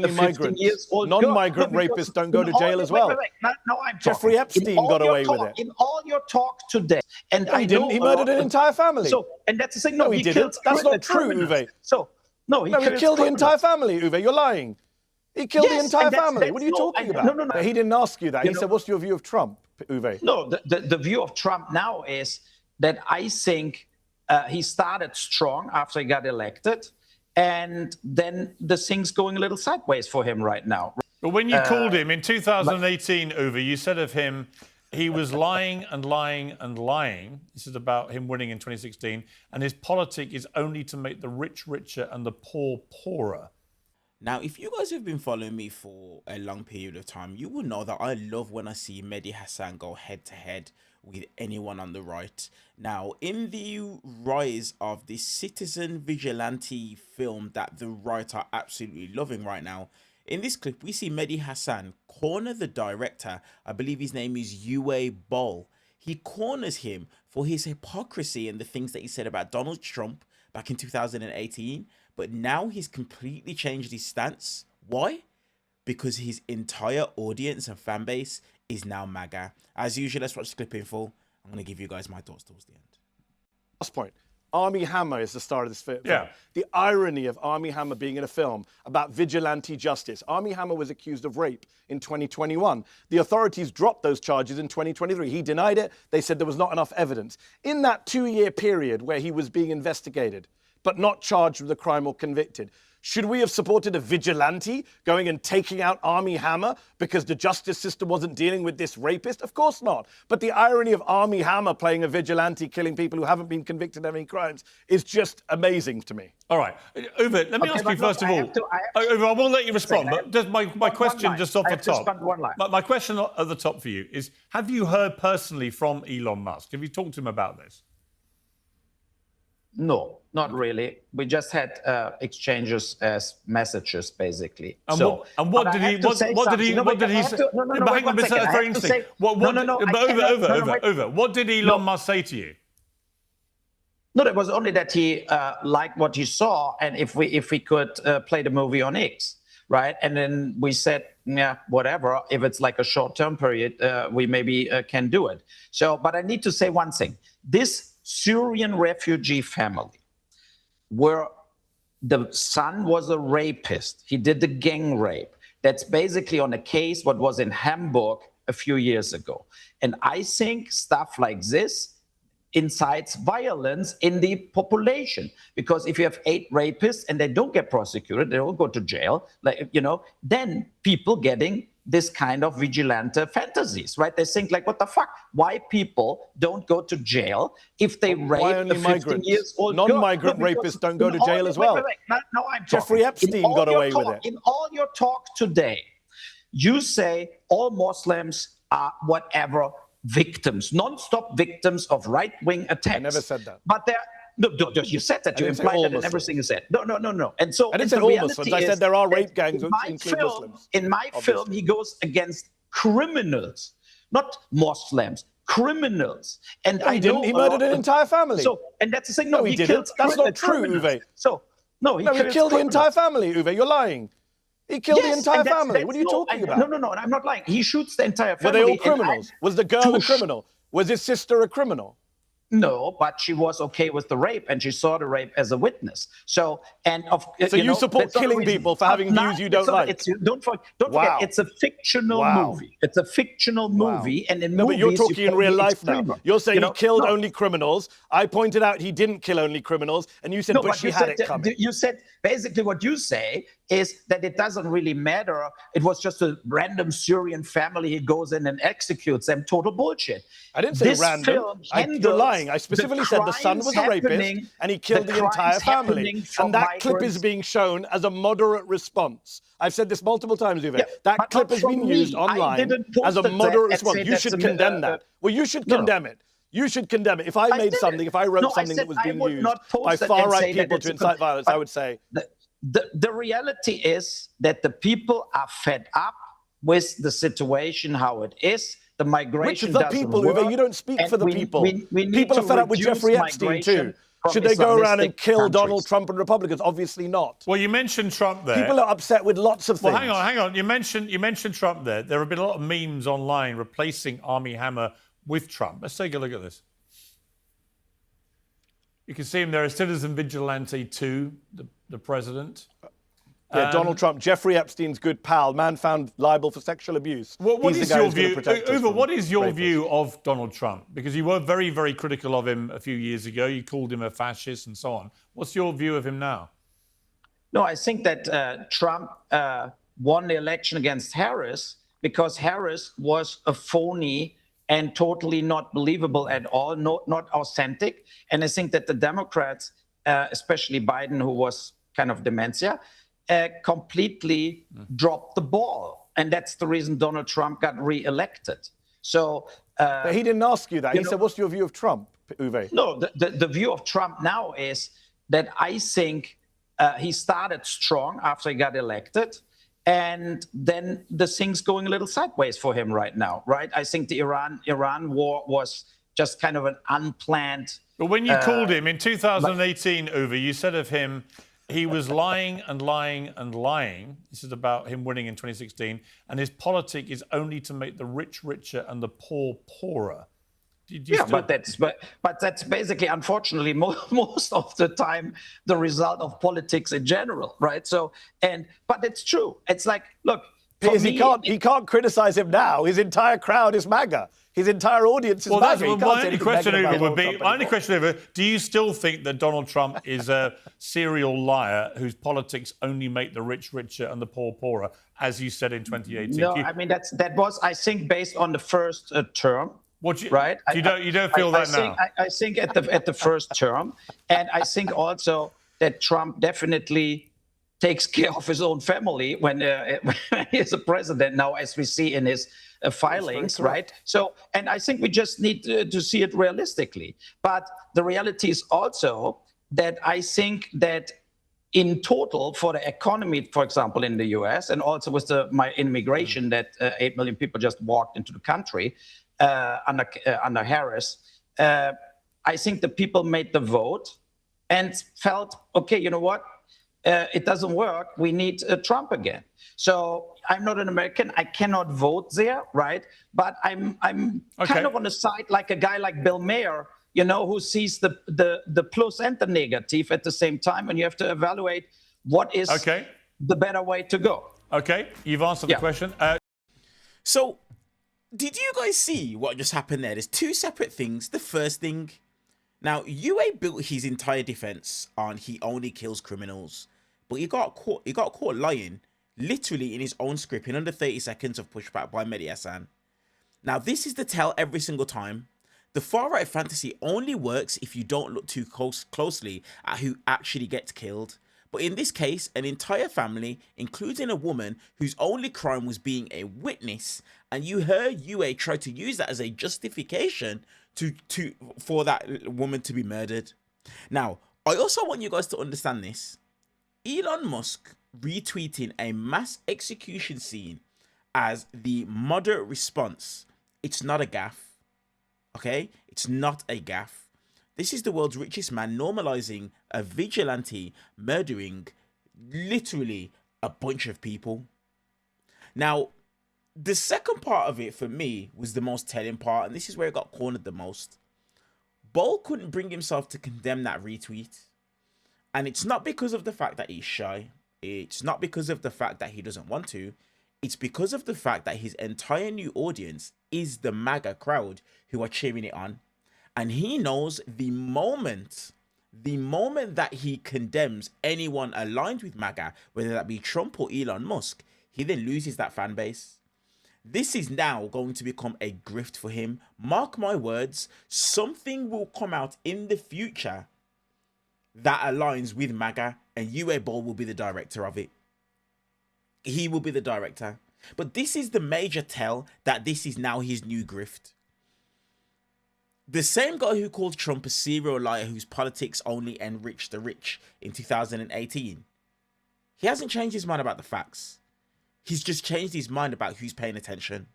only migrants? 15-year-old Non-migrant rapists don't go to jail as well. Now I'm Jeffrey talking. Epstein got away with it. In all your talk today, and No, he didn't. He murdered an entire family. So, and that's the thing. No, he didn't. That's not true, Uwe. So, he killed the entire family, Uwe. You're lying. He killed the entire family. What are you talking about? No. He didn't ask you that. He said, what's your view of Trump, Uwe? No, the view of Trump now is that I think he started strong after he got elected, and then the thing's going a little sideways for him right now. But when you called him in 2018, Uwe, you said of him, he was lying and lying and lying. This is about him winning in 2016, and his politic is only to make the rich richer and the poor poorer. Now, if you guys have been following me for a long period of time, you will know that I love when I see Mehdi Hassan go head-to-head with anyone on the right. Now, in the rise of the Citizen Vigilante film that the right are absolutely loving right now, in this clip, we see Mehdi Hassan corner the director. I believe his name is Uwe Boll. He corners him for his hypocrisy and the things that he said about Donald Trump back in 2018. But now he's completely changed his stance. Why? Because his entire audience and fan base is now MAGA. As usual, let's watch the clip in full. I'm going to give you guys my thoughts towards the end. Last point. Armie Hammer is the star of this film. Yeah. The irony of Armie Hammer being in a film about vigilante justice. Armie Hammer was accused of rape in 2021. The authorities dropped those charges in 2023. He denied it. They said there was not enough evidence. In that 2-year period where he was being investigated, but not charged with a crime or convicted, should we have supported a vigilante going and taking out Armie Hammer because the justice system wasn't dealing with this rapist? Of course not. But the irony of Armie Hammer playing a vigilante, killing people who haven't been convicted of any crimes, is just amazing to me. All right. Uwe, let me ask you first of all. Uwe, I won't let you respond, but just my question just off the top. My question at the top for you is, have you heard personally from Elon Musk? Have you talked to him about this? No, not really. We just had exchanges as messages, basically. And what did he say? What did Elon Musk say to you? No, it was only that he liked what he saw, and if we could play the movie on X, right? And then we said, yeah, whatever. If it's like a short-term period, we maybe can do it. So, but I need to say one thing. This Syrian refugee family, where the son was a rapist. He did the gang rape. That's basically on a case what was in Hamburg a few years ago. And I think stuff like this incites violence in the population. Because if you have 8 rapists and they don't get prosecuted, they don't go to jail, like, then people getting this kind of vigilante fantasies, right? They think like, what the fuck? Why people don't go to jail if they rape a 15-year-old girl? Non-migrant rapists don't go to jail as well. Wait. Now I'm talking. Jeffrey Epstein got away with it. In all your talk today, you say all Muslims are whatever victims, non-stop victims of right-wing attacks. I never said that. But they're No, you said that. You implied that in everything you said. No. And so I didn't say all Muslims. I said there are rape gangs which include Muslims. In my film, he goes against criminals, not Muslims, criminals. And no, he didn't. He murdered an entire family. So, and that's the thing. No, he didn't. That's not true, Uwe. So, he killed the entire family, Uwe. You're lying. He killed the entire family. What are you talking about? No, I'm not lying. He shoots the entire family. Were they all criminals? Was the girl a criminal? Was his sister a criminal? No, but she was okay with the rape, and she saw the rape as a witness. So you support killing people for having views you don't like? Don't forget, it's a fictional movie. It's a fictional movie, and in movies, but you're talking in real life now. You're saying he killed only criminals. I pointed out he didn't kill only criminals, and you said, but she had it coming. You said basically what you say is that it doesn't really matter. It was just a random Syrian family. He goes in and executes them. Total bullshit. I didn't say random. You're lying. I specifically said the son was a rapist and he killed the entire family. And that clip is being shown as a moderate response. I've said this multiple times, Uwe. That clip has been used online as a moderate response. You should condemn that. Well, you should condemn it. You should condemn it. If I made something, if I wrote something that was being used by far-right people to incite violence, I would say... The reality is that the people are fed up with the situation how it is. The migration Which of the people, Uwe? You don't speak for the people. People are fed up with Jeffrey Epstein too. Should they go around and Islamistic kill countries. Donald Trump and Republicans? Obviously not. Well, you mentioned Trump there. People are upset with lots of things. Well, hang on. You mentioned Trump there. There have been a lot of memes online replacing Armie Hammer with Trump. Let's take a look at this. You can see him there, Citizen Vigilante 2, the president. Yeah, Donald Trump, Jeffrey Epstein's good pal, man found liable for sexual abuse. What He's is the guy your who's gonna view, protect us Uwe? from What is your rapists. view of Donald Trump? Because you were very, very critical of him a few years ago. You called him a fascist and so on. What's your view of him now? No, I think that Trump won the election against Harris because Harris was a phony and totally not believable at all, not authentic. And I think that the Democrats, especially Biden, who was kind of dementia, completely dropped the ball. And that's the reason Donald Trump got reelected. So But he didn't ask you that. He said, what's your view of Trump, Uwe? no, the view of Trump now is that I think he started strong after he got elected. And then the thing's going a little sideways for him right now, right? I think the Iran war was just kind of an unplanned. But when you called him in 2018, Uwe, you said of him, he was lying and lying and lying. This is about him winning in 2016. And his politic is only to make the rich richer and the poor poorer. But that's basically, unfortunately, most of the time the result of politics in general, right? So but it's true. It's like, look, Piers, he can't criticize him now. His entire crowd is MAGA. His entire audience is MAGA. He can't My say only anything question, negative Uwe, about would be, Donald my only Trump question, Uwe, do you still think that Donald Trump is a serial liar whose politics only make the rich richer and the poor poorer, as you said in 2018? No, I mean, that was, I think, based on the first term. Right? You don't feel that now? I think at the first term, and I think also that Trump definitely takes care of his own family when he's a president now, as we see in his filings, right? So, and I think we just need to see it realistically. But the reality is also that I think that in total for the economy, for example, in the US, and also with my immigration that 8 million people just walked into the country, under Harris, I think the people made the vote and felt, okay, you know what? It doesn't work. We need Trump again. So I'm not an American. I cannot vote there, right? But I'm kind of on the side like a guy like Bill Maher, you know, who sees the plus and the negative at the same time, and you have to evaluate what is the better way to go. Okay, you've answered the question. So, did you guys see what just happened there? There's two separate things. The first thing, now Uwe built his entire defense on he only kills criminals, but he got caught lying, literally in his own script in under 30 seconds of pushback by Mehdi Hasan. Now this is the tell every single time. The far right fantasy only works if you don't look too closely at who actually gets killed. But in this case, an entire family, including a woman whose only crime was being a witness, and you heard Uwe try to use that as a justification for that woman to be murdered. Now, I also want you guys to understand this. Elon Musk retweeting a mass execution scene as the moderate response. It's not a gaffe. Okay? It's not a gaffe. This is the world's richest man normalizing a vigilante murdering literally a bunch of people. Now, the second part of it for me was the most telling part, and this is where it got cornered the most. Boll couldn't bring himself to condemn that retweet. And it's not because of the fact that he's shy. It's not because of the fact that he doesn't want to. It's because of the fact that his entire new audience is the MAGA crowd who are cheering it on. And he knows the moment that he condemns anyone aligned with MAGA, whether that be Trump or Elon Musk, he then loses that fan base. This is now going to become a grift for him. Mark my words, something will come out in the future that aligns with MAGA, and Uwe Boll will be the director of it. He will be the director. But this is the major tell that this is now his new grift. The same guy who called Trump a serial liar whose politics only enrich the rich in 2018, he hasn't changed his mind about the facts. He's just changed his mind about who's paying attention.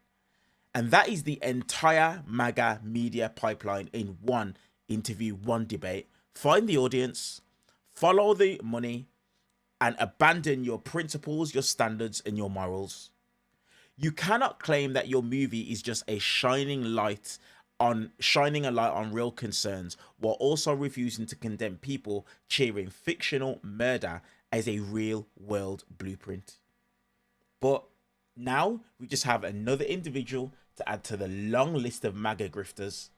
And that is the entire MAGA media pipeline in one interview, one debate. find the audience, follow the money, and abandon your principles, your standards, and your morals. You cannot claim that your movie is just a shining a light on real concerns while also refusing to condemn people cheering fictional murder as a real world blueprint. But now we just have another individual to add to the long list of MAGA grifters,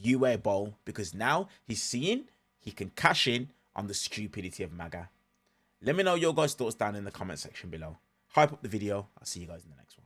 Uwe Boll, because now he's seeing he can cash in on the stupidity of MAGA. Let me know your guys' thoughts down in the comment section below. Hype up the video. I'll see you guys in the next one.